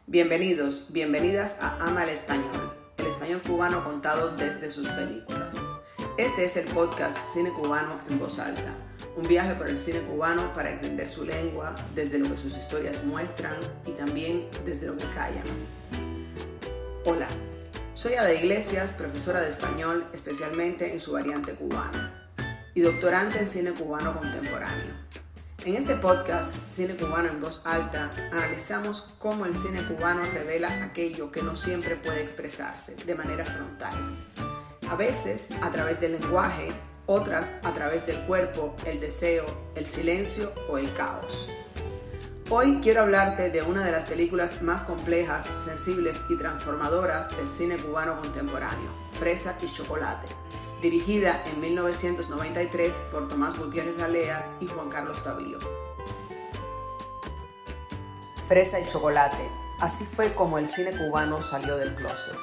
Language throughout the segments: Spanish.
Bienvenidos, bienvenidas a Ama el español cubano contado desde sus películas. Este es el podcast Cine Cubano en Voz Alta, un viaje por el cine cubano para entender su lengua desde lo que sus historias muestran y también desde lo que callan. Hola, soy Ada Iglesias, profesora de español, especialmente en su variante cubana, y doctorante en cine cubano contemporáneo. En este podcast, Cine Cubano en Voz Alta, analizamos cómo el cine cubano revela aquello que no siempre puede expresarse de manera frontal. A veces a través del lenguaje, otras a través del cuerpo, el deseo, el silencio o el caos. Hoy quiero hablarte de una de las películas más complejas, sensibles y transformadoras del cine cubano contemporáneo, Fresa y Chocolate, dirigida en 1993 por Tomás Gutiérrez Alea y Juan Carlos Tavío. Fresa y Chocolate, así fue como el cine cubano salió del closet.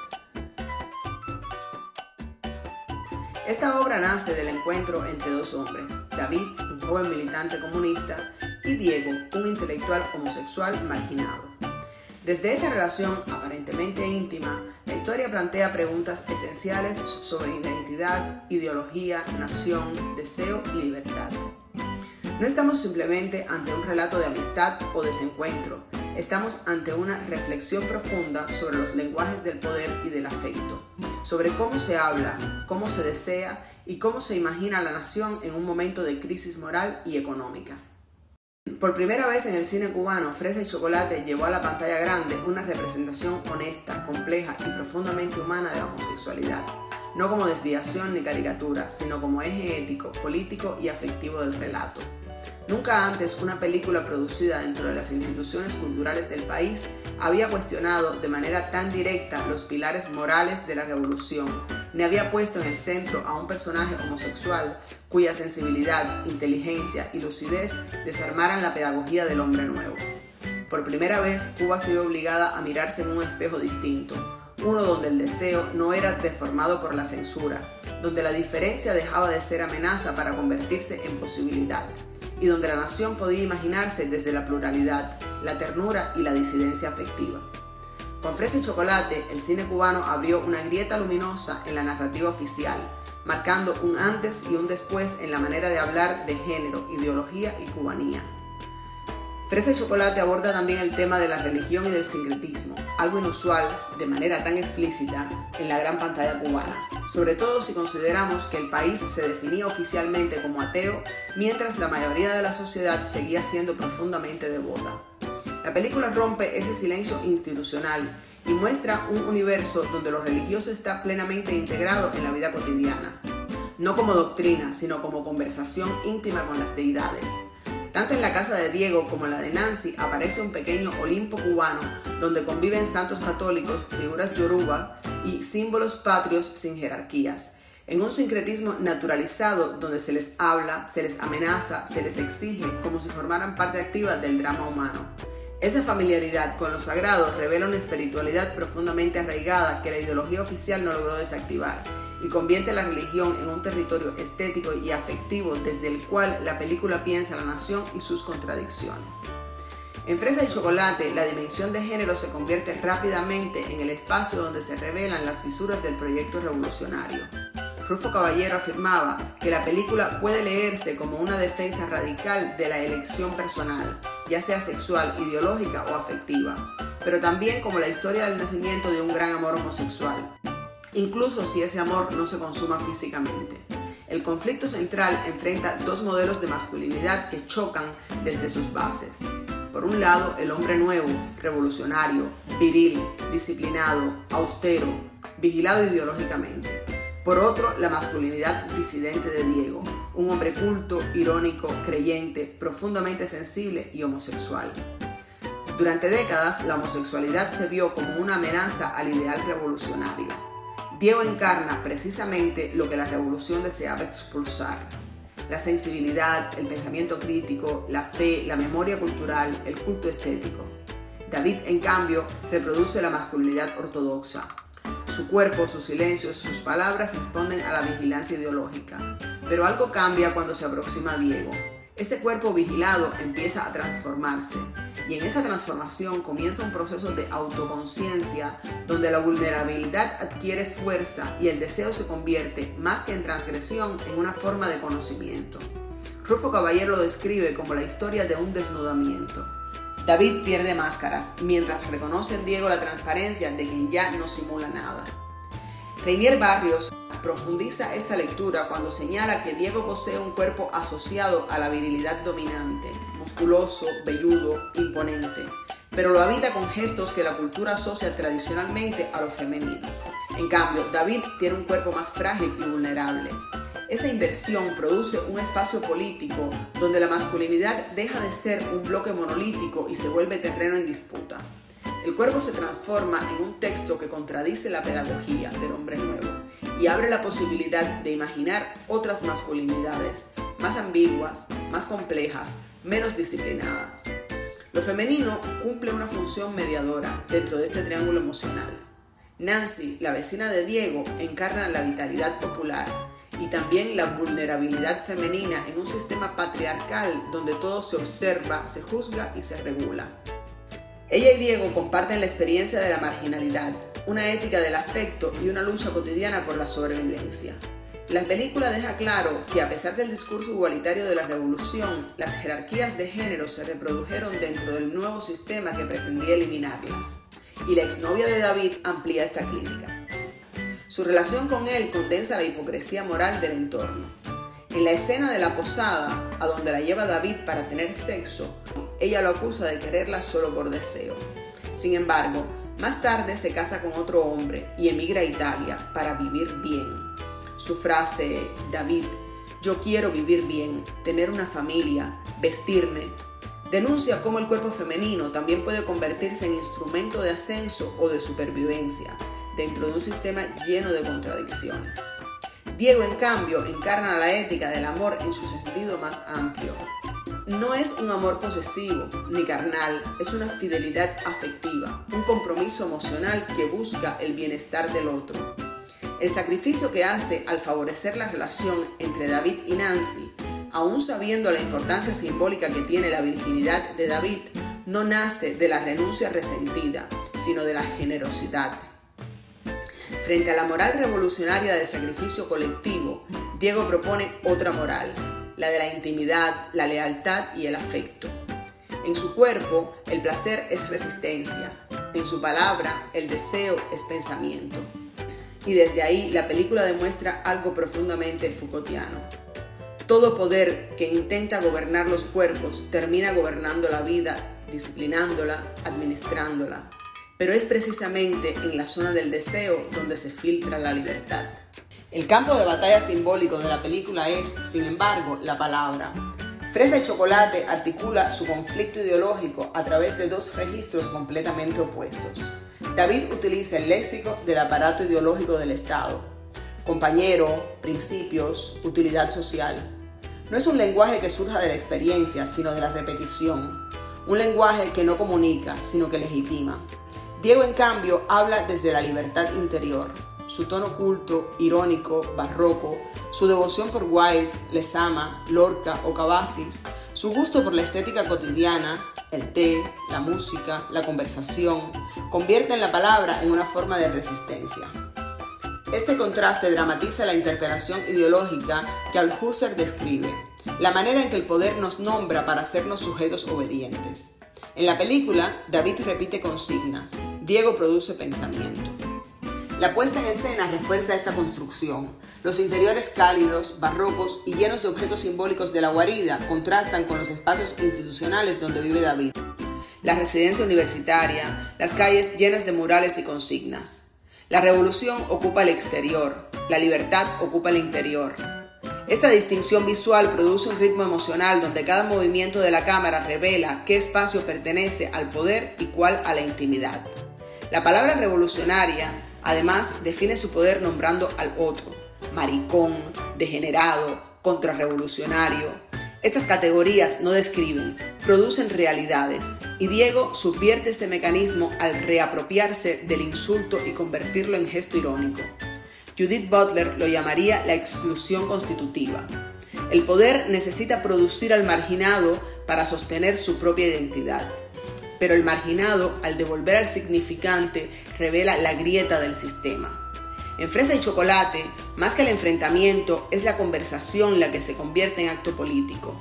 Esta obra nace del encuentro entre dos hombres, David, un joven militante comunista, y Diego, un intelectual homosexual marginado. Desde esa relación aparentemente íntima, la historia plantea preguntas esenciales sobre identidad, ideología, nación, deseo y libertad. No estamos simplemente ante un relato de amistad o desencuentro, estamos ante una reflexión profunda sobre los lenguajes del poder y del afecto, sobre cómo se habla, cómo se desea y cómo se imagina la nación en un momento de crisis moral y económica. Por primera vez en el cine cubano, Fresa y Chocolate llevó a la pantalla grande una representación honesta, compleja y profundamente humana de la homosexualidad, no como desviación ni caricatura, sino como eje ético, político y afectivo del relato. Nunca antes una película producida dentro de las instituciones culturales del país había cuestionado de manera tan directa los pilares morales de la revolución, ni había puesto en el centro a un personaje homosexual cuya sensibilidad, inteligencia y lucidez desarmaran la pedagogía del hombre nuevo. Por primera vez, Cuba se vio obligada a mirarse en un espejo distinto, uno donde el deseo no era deformado por la censura, donde la diferencia dejaba de ser amenaza para convertirse en posibilidad, y donde la nación podía imaginarse desde la pluralidad, la ternura y la disidencia afectiva. Con Fresa y Chocolate, el cine cubano abrió una grieta luminosa en la narrativa oficial, marcando un antes y un después en la manera de hablar de género, ideología y cubanía. Fresa y Chocolate aborda también el tema de la religión y del sincretismo, algo inusual, de manera tan explícita, en la gran pantalla cubana, sobre todo si consideramos que el país se definía oficialmente como ateo, mientras la mayoría de la sociedad seguía siendo profundamente devota. La película rompe ese silencio institucional y muestra un universo donde lo religioso está plenamente integrado en la vida cotidiana, no como doctrina, sino como conversación íntima con las deidades. Tanto en la casa de Diego como en la de Nancy aparece un pequeño Olimpo cubano donde conviven santos católicos, figuras yoruba y símbolos patrios sin jerarquías, en un sincretismo naturalizado donde se les habla, se les amenaza, se les exige como si formaran parte activa del drama humano. Esa familiaridad con lo sagrado revela una espiritualidad profundamente arraigada que la ideología oficial no logró desactivar y convierte la religión en un territorio estético y afectivo desde el cual la película piensa la nación y sus contradicciones. En Fresa y Chocolate, la dimensión de género se convierte rápidamente en el espacio donde se revelan las fisuras del proyecto revolucionario. Rufo Caballero afirmaba que la película puede leerse como una defensa radical de la elección personal, ya sea sexual, ideológica o afectiva, pero también como la historia del nacimiento de un gran amor homosexual, incluso si ese amor no se consuma físicamente. El conflicto central enfrenta dos modelos de masculinidad que chocan desde sus bases. Por un lado, el hombre nuevo, revolucionario, viril, disciplinado, austero, vigilado ideológicamente. Por otro, la masculinidad disidente de Diego, un hombre culto, irónico, creyente, profundamente sensible y homosexual. Durante décadas, la homosexualidad se vio como una amenaza al ideal revolucionario. Diego encarna precisamente lo que la revolución deseaba expulsar: la sensibilidad, el pensamiento crítico, la fe, la memoria cultural, el culto estético. David, en cambio, reproduce la masculinidad ortodoxa. Su cuerpo, sus silencios, sus palabras responden a la vigilancia ideológica. Pero algo cambia cuando se aproxima a Diego. Ese cuerpo vigilado empieza a transformarse y en esa transformación comienza un proceso de autoconciencia donde la vulnerabilidad adquiere fuerza y el deseo se convierte, más que en transgresión, en una forma de conocimiento. Rufo Caballero lo describe como la historia de un desnudamiento. David pierde máscaras, mientras reconoce en Diego la transparencia de quien ya no simula nada. Reinier Barrios profundiza esta lectura cuando señala que Diego posee un cuerpo asociado a la virilidad dominante, musculoso, velludo, imponente, pero lo habita con gestos que la cultura asocia tradicionalmente a lo femenino. En cambio, David tiene un cuerpo más frágil y vulnerable. Esa inversión produce un espacio político donde la masculinidad deja de ser un bloque monolítico y se vuelve terreno en disputa. El cuerpo se transforma en un texto que contradice la pedagogía del hombre nuevo y abre la posibilidad de imaginar otras masculinidades, más ambiguas, más complejas, menos disciplinadas. Lo femenino cumple una función mediadora dentro de este triángulo emocional. Nancy, la vecina de Diego, encarna la vitalidad popular y también la vulnerabilidad femenina en un sistema patriarcal donde todo se observa, se juzga y se regula. Ella y Diego comparten la experiencia de la marginalidad, una ética del afecto y una lucha cotidiana por la sobrevivencia. La película deja claro que a pesar del discurso igualitario de la revolución, las jerarquías de género se reprodujeron dentro del nuevo sistema que pretendía eliminarlas, y la exnovia de David amplía esta crítica. Su relación con él condensa la hipocresía moral del entorno. En la escena de la posada, a donde la lleva David para tener sexo, ella lo acusa de quererla solo por deseo. Sin embargo, más tarde se casa con otro hombre y emigra a Italia para vivir bien. Su frase, David, yo quiero vivir bien, tener una familia, vestirme, denuncia cómo el cuerpo femenino también puede convertirse en instrumento de ascenso o de supervivencia dentro de un sistema lleno de contradicciones. Diego, en cambio, encarna la ética del amor en su sentido más amplio. No es un amor posesivo ni carnal, es una fidelidad afectiva, un compromiso emocional que busca el bienestar del otro. El sacrificio que hace al favorecer la relación entre David y Nancy, aún sabiendo la importancia simbólica que tiene la virginidad de David, no nace de la renuncia resentida, sino de la generosidad. Frente a la moral revolucionaria del sacrificio colectivo, Diego propone otra moral, la de la intimidad, la lealtad y el afecto. En su cuerpo, el placer es resistencia. En su palabra, el deseo es pensamiento. Y desde ahí, la película demuestra algo profundamente Foucaultiano. Todo poder que intenta gobernar los cuerpos termina gobernando la vida, disciplinándola, administrándola. Pero es precisamente en la zona del deseo donde se filtra la libertad. El campo de batalla simbólico de la película es, sin embargo, la palabra. Fresa y Chocolate articula su conflicto ideológico a través de dos registros completamente opuestos. David utiliza el léxico del aparato ideológico del Estado. Compañero, principios, utilidad social. No es un lenguaje que surja de la experiencia, sino de la repetición. Un lenguaje que no comunica, sino que legitima. Diego, en cambio, habla desde la libertad interior. Su tono culto, irónico, barroco, su devoción por Wilde, Lezama, Lorca o Cavafis, su gusto por la estética cotidiana, el té, la música, la conversación, convierten la palabra en una forma de resistencia. Este contraste dramatiza la interpelación ideológica que Althusser describe, la manera en que el poder nos nombra para hacernos sujetos obedientes. En la película, David repite consignas, Diego produce pensamiento. La puesta en escena refuerza esta construcción. Los interiores cálidos, barrocos y llenos de objetos simbólicos de la guarida contrastan con los espacios institucionales donde vive David. La residencia universitaria, las calles llenas de murales y consignas. La revolución ocupa el exterior, la libertad ocupa el interior. Esta distinción visual produce un ritmo emocional donde cada movimiento de la cámara revela qué espacio pertenece al poder y cuál a la intimidad. La palabra revolucionaria, además, define su poder nombrando al otro, maricón, degenerado, contrarrevolucionario. Estas categorías no describen, producen realidades, y Diego subvierte este mecanismo al reapropiarse del insulto y convertirlo en gesto irónico. Judith Butler lo llamaría la exclusión constitutiva. El poder necesita producir al marginado para sostener su propia identidad. pero el marginado, al devolver al significante, revela la grieta del sistema. En Fresa y Chocolate, más que el enfrentamiento, es la conversación la que se convierte en acto político.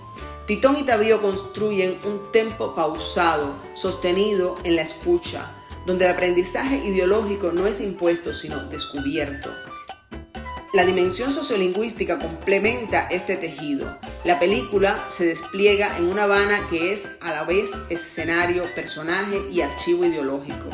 Titón y Tabío construyen un tempo pausado, sostenido en la escucha, donde el aprendizaje ideológico no es impuesto, sino descubierto. La dimensión sociolingüística complementa este tejido. La película se despliega en una Habana que es a la vez escenario, personaje y archivo ideológico.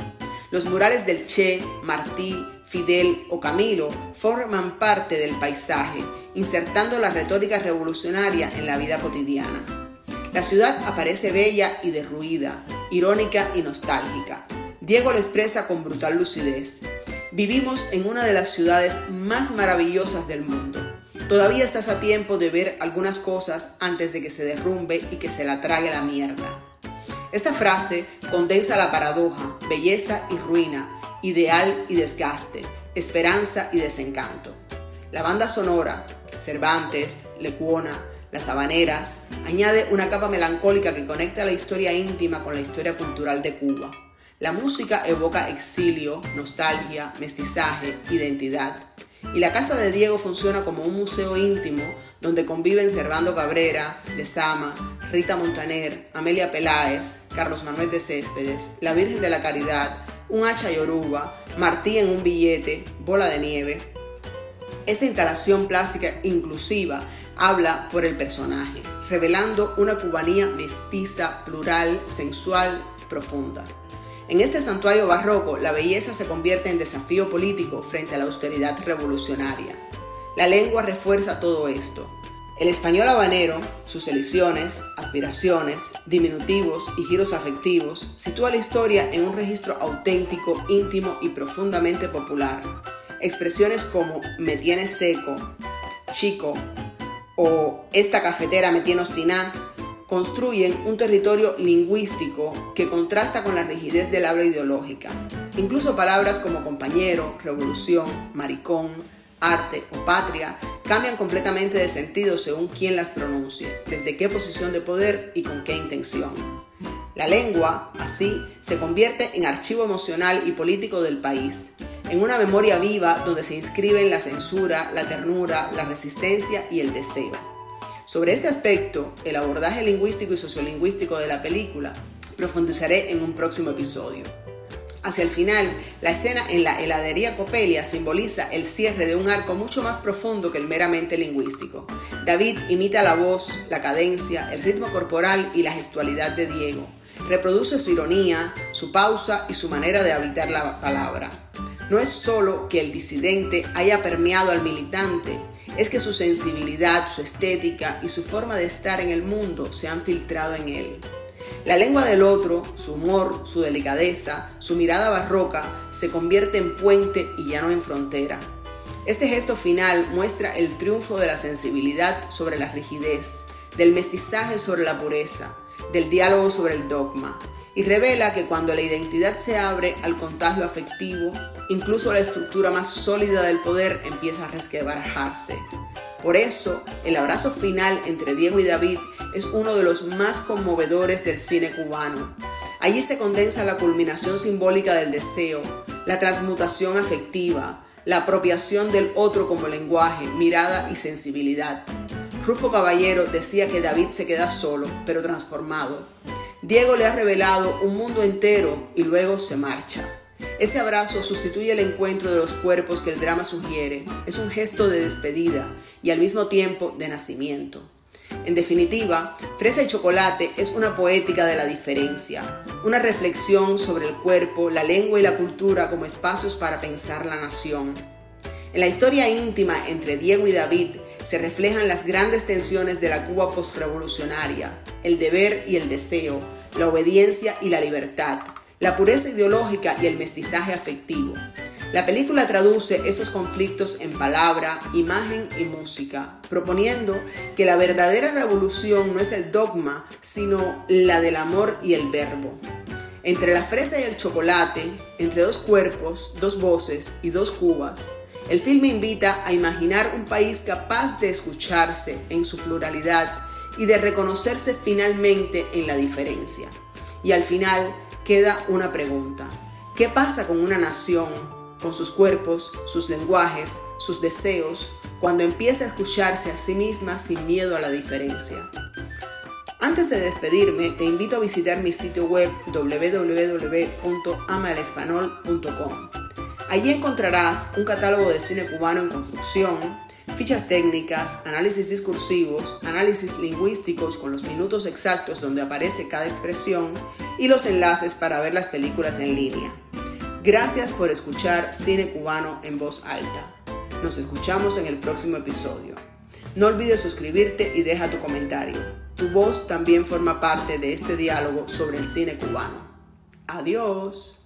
Los murales del Che, Martí, Fidel o Camilo forman parte del paisaje, insertando la retórica revolucionaria en la vida cotidiana. La ciudad aparece bella y derruida, irónica y nostálgica. Diego lo expresa con brutal lucidez. Vivimos en una de las ciudades más maravillosas del mundo. Todavía estás a tiempo de ver algunas cosas antes de que se derrumbe y que se la trague la mierda. Esta frase condensa la paradoja, belleza y ruina, ideal y desgaste, esperanza y desencanto. La banda sonora, Cervantes, Lecuona, Las Habaneras, añade una capa melancólica que conecta la historia íntima con la historia cultural de Cuba. La música evoca exilio, nostalgia, mestizaje, identidad. Y la casa de Diego funciona como un museo íntimo donde conviven Servando Cabrera, Lezama, Rita Montaner, Amelia Peláez, Carlos Manuel de Céspedes, la Virgen de la Caridad, un hacha yoruba, Martí en un billete, Bola de Nieve. Esta instalación plástica inclusiva habla por el personaje, revelando una cubanía mestiza, plural, sensual, profunda. En este santuario barroco, la belleza se convierte en desafío político frente a la austeridad revolucionaria. La lengua refuerza todo esto. El español habanero, sus elisiones, aspiraciones, diminutivos y giros afectivos, sitúa la historia en un registro auténtico, íntimo y profundamente popular. Expresiones como me tienes seco, chico o esta cafetera me tiene obstiná construyen un territorio lingüístico que contrasta con la rigidez del habla ideológica. Incluso palabras como compañero, revolución, maricón, arte o patria cambian completamente de sentido según quién las pronuncie, desde qué posición de poder y con qué intención. La lengua, así, se convierte en archivo emocional y político del país, en una memoria viva donde se inscriben la censura, la ternura, la resistencia y el deseo. Sobre este aspecto, el abordaje lingüístico y sociolingüístico de la película, profundizaré en un próximo episodio. Hacia el final, la escena en la heladería Coppelia simboliza el cierre de un arco mucho más profundo que el meramente lingüístico. David imita la voz, la cadencia, el ritmo corporal y la gestualidad de Diego. Reproduce su ironía, su pausa y su manera de habitar la palabra. No es solo que el disidente haya permeado al militante, es que su sensibilidad, su estética y su forma de estar en el mundo se han filtrado en él. La lengua del otro, su humor, su delicadeza, su mirada barroca, se convierte en puente y ya no en frontera. Este gesto final muestra el triunfo de la sensibilidad sobre la rigidez, del mestizaje sobre la pureza, del diálogo sobre el dogma, y revela que cuando la identidad se abre al contagio afectivo, incluso la estructura más sólida del poder empieza a resquebrajarse. Por eso, el abrazo final entre Diego y David es uno de los más conmovedores del cine cubano. Allí se condensa la culminación simbólica del deseo, la transmutación afectiva, la apropiación del otro como lenguaje, mirada y sensibilidad. Rufo Caballero decía que David se queda solo, pero transformado. Diego le ha revelado un mundo entero y luego se marcha. Ese abrazo sustituye el encuentro de los cuerpos que el drama sugiere. Es un gesto de despedida y al mismo tiempo de nacimiento. En definitiva, Fresa y Chocolate es una poética de la diferencia, una reflexión sobre el cuerpo, la lengua y la cultura como espacios para pensar la nación. En la historia íntima entre Diego y David se reflejan las grandes tensiones de la Cuba postrevolucionaria, el deber y el deseo, la obediencia y la libertad, la pureza ideológica y el mestizaje afectivo. La película traduce esos conflictos en palabra, imagen y música, proponiendo que la verdadera revolución no es el dogma, sino la del amor y el verbo. Entre la fresa y el chocolate, entre dos cuerpos, dos voces y dos Cubas, el filme invita a imaginar un país capaz de escucharse en su pluralidad y de reconocerse finalmente en la diferencia. Y al final, queda una pregunta. ¿Qué pasa con una nación, con sus cuerpos, sus lenguajes, sus deseos, cuando empieza a escucharse a sí misma sin miedo a la diferencia? Antes de despedirme, te invito a visitar mi sitio web www.amaelespanol.com. Allí encontrarás un catálogo de cine cubano en construcción, fichas técnicas, análisis discursivos, análisis lingüísticos con los minutos exactos donde aparece cada expresión y los enlaces para ver las películas en línea. Gracias por escuchar Cine Cubano en Voz Alta. Nos escuchamos en el próximo episodio. No olvides suscribirte y deja tu comentario. Tu voz también forma parte de este diálogo sobre el cine cubano. Adiós.